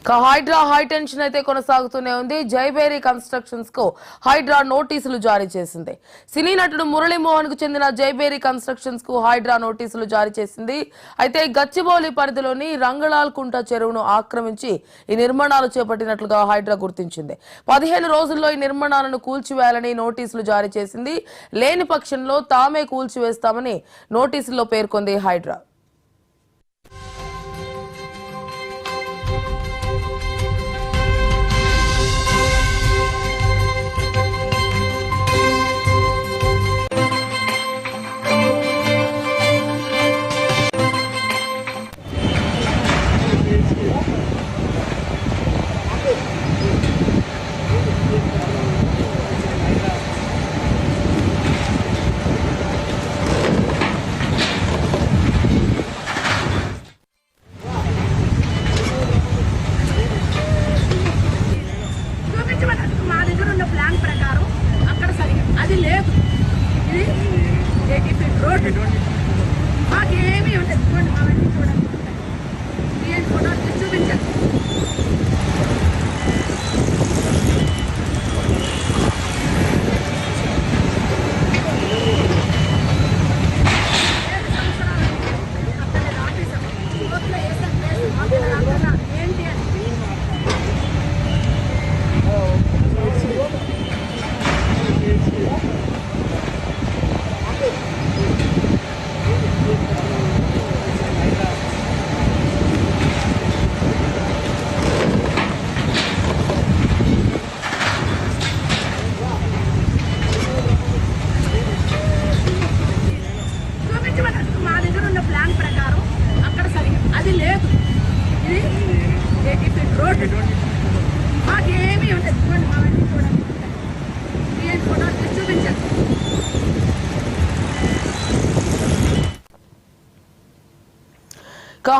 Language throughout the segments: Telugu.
హైడ్రా హై టెన్షన్ అయితే కొనసాగుతూనే ఉంది. జైబేరీ కన్స్ట్రక్షన్స్ కు హైడ్రా నోటీసులు జారీ చేసింది. సినీ నటుడు మురళీమోహన్ కు చెందిన జైబేరీ కన్స్ట్రక్షన్స్ కు హైడ్రా నోటీసులు జారీ చేసింది. అయితే గచ్చిబౌలి పరిధిలోని రంగళాల్ కుంట చెరువును ఆక్రమించి ఈ నిర్మాణాలు చేపట్టినట్లుగా హైడ్రా గుర్తించింది. 15 రోజుల్లో ఈ నిర్మాణాలను కూల్చివేయాలని నోటీసులు జారీ చేసింది. లేని పక్షంలో తామే కూల్చివేస్తామని నోటీసుల్లో పేర్కొంది హైడ్రా. మా దగ్గర ఉన్న ప్లాన్ ప్రకారం అక్కడ సరిగా అది లేదు. ఇది రోడ్డు మాకేమీ ఉంటుంది. చూడండి, మా వెంట చూడండి, ఫోటో చూపించండి. ఏంటి అని మా దగ్గర ఉన్న ప్లాన్ ప్రకారం అక్కడ సరిగా అది లేదు. ఇది రోడ్డు మాకేమీ ఉంటుంది. చూడండి, మా వెంట చూడండి, ఫోటో చూపించండి.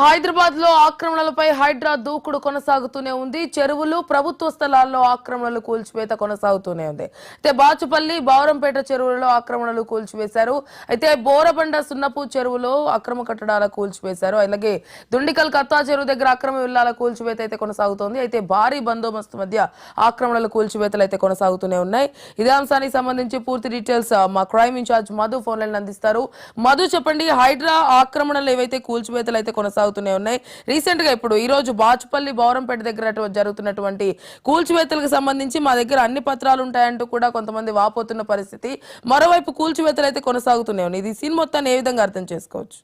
హైదరాబాద్ లో ఆక్రమణలపై హైడ్రా దూకుడు కొనసాగుతూనే ఉంది. చెరువులు, ప్రభుత్వ స్థలాల్లో ఆక్రమణలు కూల్చివేత కొనసాగుతూనే ఉంది. అయితే బాచుపల్లి, బౌరంపేట చెరువులలో ఆక్రమణలు కూల్చివేశారు. అయితే బోరబండ, సున్నపు చెరువులో అక్రమ కట్టడాల కూల్చివేశారు. అలాగే దుండికల్ కత్తా చెరువు దగ్గర అక్రమ విల్లాల కూల్చివేత అయితే కొనసాగుతోంది. అయితే భారీ బందోబస్తు మధ్య ఆక్రమణలు కూల్చివేతలు అయితే కొనసాగుతూనే ఉన్నాయి. ఇదే అంశానికి సంబంధించి పూర్తి డీటెయిల్స్ మా crime in charge Madhu phone line అందిస్తారు. మధు, చెప్పండి, హైడ్రా ఆక్రమణలు ఏవైతే కూల్చివేతలు అయితే కొనసాగుతూనే ఉన్నాయి. రీసెంట్ గా ఇప్పుడు ఈ రోజు బాచుపల్లి, బౌరంపేట దగ్గర జరుగుతున్నటువంటి కూల్చివేతలకు సంబంధించి మా దగ్గర అన్ని పత్రాలు ఉంటాయంటూ కూడా కొంతమంది వాపోతున్న పరిస్థితి. మరోవైపు కూల్చివేతలు అయితే కొనసాగుతూనే ఉన్నాయి. ఇది సీన్ మొత్తాన్ని ఏ విధంగా అర్థం చేసుకోవచ్చు?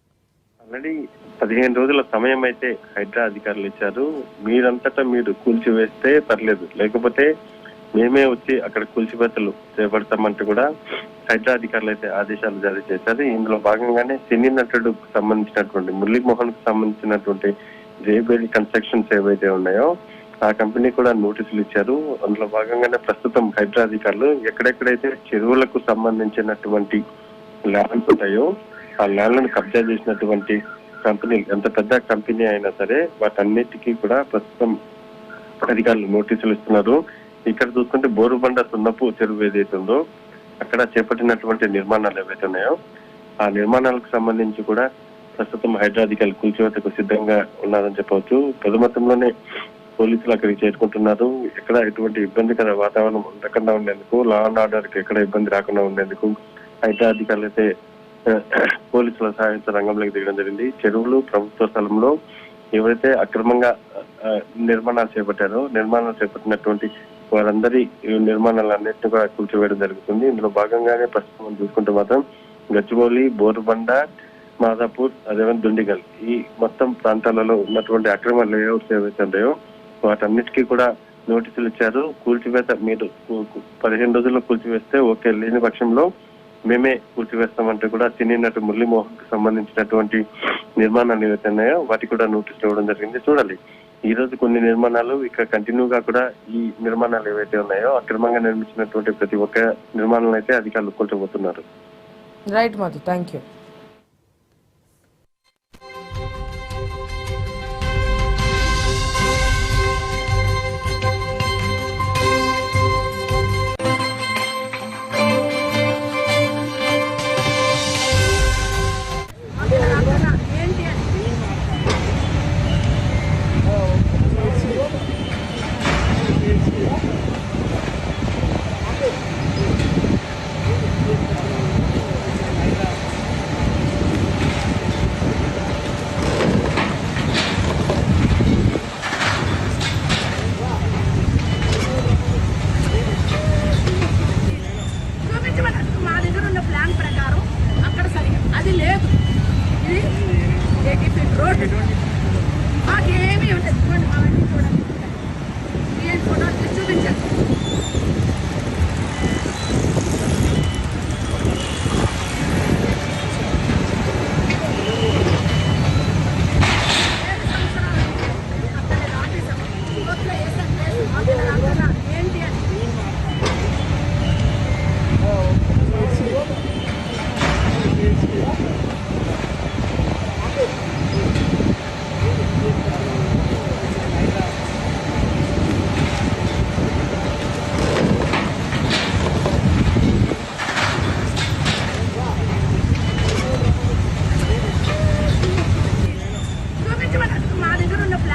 ఆల్రెడీ 15 రోజుల సమయం అయితే హైడ్రా అధికారులు ఇచ్చారు. మీరంతటా మీరు కూల్చివేస్తే పర్లేదు, లేకపోతే మేమే వచ్చి అక్కడ కూల్చివేతలు చేపడతామంటూ కూడా హైడ్రా అధికారులు అయితే ఆదేశాలు జారీ చేశారు. ఇందులో భాగంగానే సినీ నటుడుకు సంబంధించినటువంటి మురళీమోహన్ కు సంబంధించినటువంటి జేబేరీ కన్స్ట్రక్షన్స్ ఏవైతే ఉన్నాయో ఆ కంపెనీ కూడా నోటీసులు ఇచ్చారు. అందులో భాగంగానే ప్రస్తుతం హైడ్రా అధికారులు ఎక్కడెక్కడైతే చెరువులకు సంబంధించినటువంటి ల్యాండ్స్ ఉంటాయో ఆ ల్యాండ్లను కబ్జా చేసినటువంటి కంపెనీ, ఎంత పెద్ద కంపెనీ అయినా సరే వాటన్నిటికీ కూడా ప్రస్తుతం అధికారులు నోటీసులు ఇస్తున్నారు. ఇక్కడ చూసుకుంటే బోరుబండ, సున్నపు చెరువు ఏదైతే ఉందో అక్కడ చేపట్టినటువంటి నిర్మాణాలు ఏవైతే ఉన్నాయో ఆ నిర్మాణాలకు సంబంధించి కూడా ప్రస్తుతం హైడ్రా అధికారులు కూల్చివేతకు సిద్ధంగా ఉన్నారని చెప్పవచ్చు. పెద్ద మొత్తంలోనే పోలీసులు అక్కడికి చేరుకుంటున్నారు. ఎక్కడ ఎటువంటి ఇబ్బందికర వాతావరణం ఉండకుండా ఉండేందుకు, లా అండ్ ఆర్డర్ కి ఎక్కడ ఇబ్బంది రాకుండా ఉండేందుకు హైడ్రా అధికారులు అయితే పోలీసుల సహాయంతో రంగంలోకి దిగడం జరిగింది. చెరువులు, ప్రభుత్వ స్థలంలో ఎవరైతే అక్రమంగా నిర్మాణాలు చేపట్టినటువంటి వారందరి నిర్మాణాలన్నింటినీ కూడా కూల్చివేయడం జరుగుతుంది. ఇందులో భాగంగానే ప్రస్తుతం చూసుకుంటే మాత్రం గచ్చిబౌలి, బోరుబండ, మాదాపూర్, అదేవిధంగా దుండిగల్ ఈ మొత్తం ప్రాంతాలలో ఉన్నటువంటి అక్రమ లేఅవుట్స్ ఏవైతే ఉన్నాయో వాటన్నిటికీ కూడా నోటీసులు ఇచ్చారు. కూల్చివేత మీరు 15 రోజుల్లో కూల్చివేస్తే ఓకే, లేని పక్షంలో మేమే కూల్చివేస్తామంటే కూడా సినీ నటు మురళీమోహన్ కు సంబంధించినటువంటి నిర్మాణాలు ఏవైతే ఉన్నాయో వాటికి కూడా నోటీసులు ఇవ్వడం జరిగింది. చూడాలి, ఈ రోజు కొన్ని నిర్మాణాలు ఇక కంటిన్యూగా కూడా ఈ నిర్మాణాలు ఏవైతే ఉన్నాయో అక్రమంగా నిర్మించినటువంటి ప్రతి ఒక్క నిర్మాణాలను అయితే అధికారులు కూల్చబోతున్నారు. Right Madhu, thank you. ఏంటి అని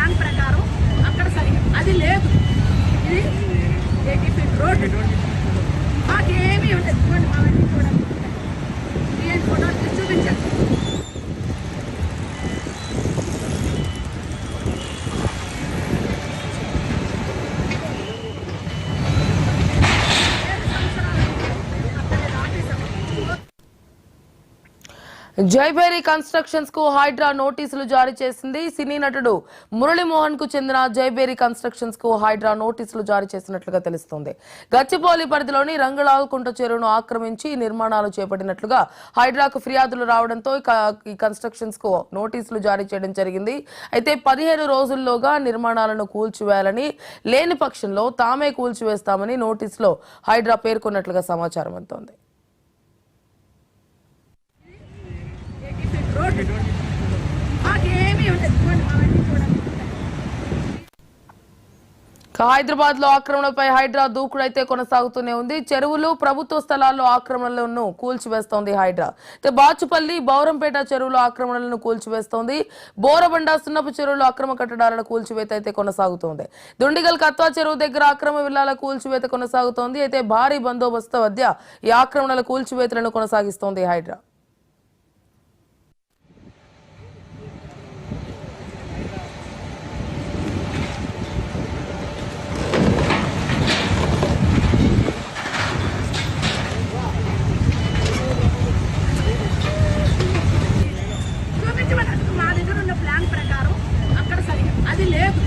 ప్లాన్ ప్రకారం అక్కడ సరిగా అది లేదు. ఇది 80 ఫీట్ రోడ్డు. మాకేమీ ఉండదు. చూడండి మావన్నీ చూడండి. తీయండి ఫోటోలు తీసి చూపించండి. జైబేరి కన్స్ట్రక్షన్స్ కు హైడ్రా నోటీసులు జారీ చేసింది. సినీ నటుడు మురళీమోహన్ కు చెందిన జైబేరి కన్స్ట్రక్షన్స్ కు హైడ్రా నోటీసులు జారీ చేసినట్లుగా తెలుస్తోంది. గచ్చిబౌలి పరిధిలోని రంగలాల్ కుంట చెరువును ఆక్రమించి నిర్మాణాలు చేపట్టినట్లుగా హైడ్రాకు ఫిర్యాదులు రావడంతో ఈ కన్స్ట్రక్షన్స్ కు నోటీసులు జారీ చేయడం జరిగింది. అయితే 15 రోజుల్లోగా నిర్మాణాలను కూల్చివేయాలని, లేని పక్షంలో తామే కూల్చివేస్తామని నోటీసులో హైడ్రా పేర్కొన్నట్లుగా సమాచారం అందుతోంది. హైదరాబాద్ లో ఆక్రమణపై హైడ్రా దూకుడైతే కొనసాగుతూనే ఉంది. చెరువులు, ప్రభుత్వ స్థలాల్లో ఆక్రమణలను కూల్చివేస్తోంది హైడ్రా. బాచుపల్లి, బౌరంపేట చెరువులో ఆక్రమణలను కూల్చివేస్తోంది. బోరబండ, సున్నపు చెరువులో అక్రమ కట్టడాలను కూల్చివేత అయితే కొనసాగుతోంది. దుండిగల్ కత్వా చెరువు దగ్గర అక్రమ విల్లాల కూల్చివేత కొనసాగుతోంది. అయితే భారీ బందోబస్తు మధ్య ఈ ఆక్రమణల కూల్చివేతలను కొనసాగిస్తోంది హైడ్రా. మా దగ్గర ఉన్న ప్లాన్ ప్రకారం అక్కడ సరిగా అది లేదు.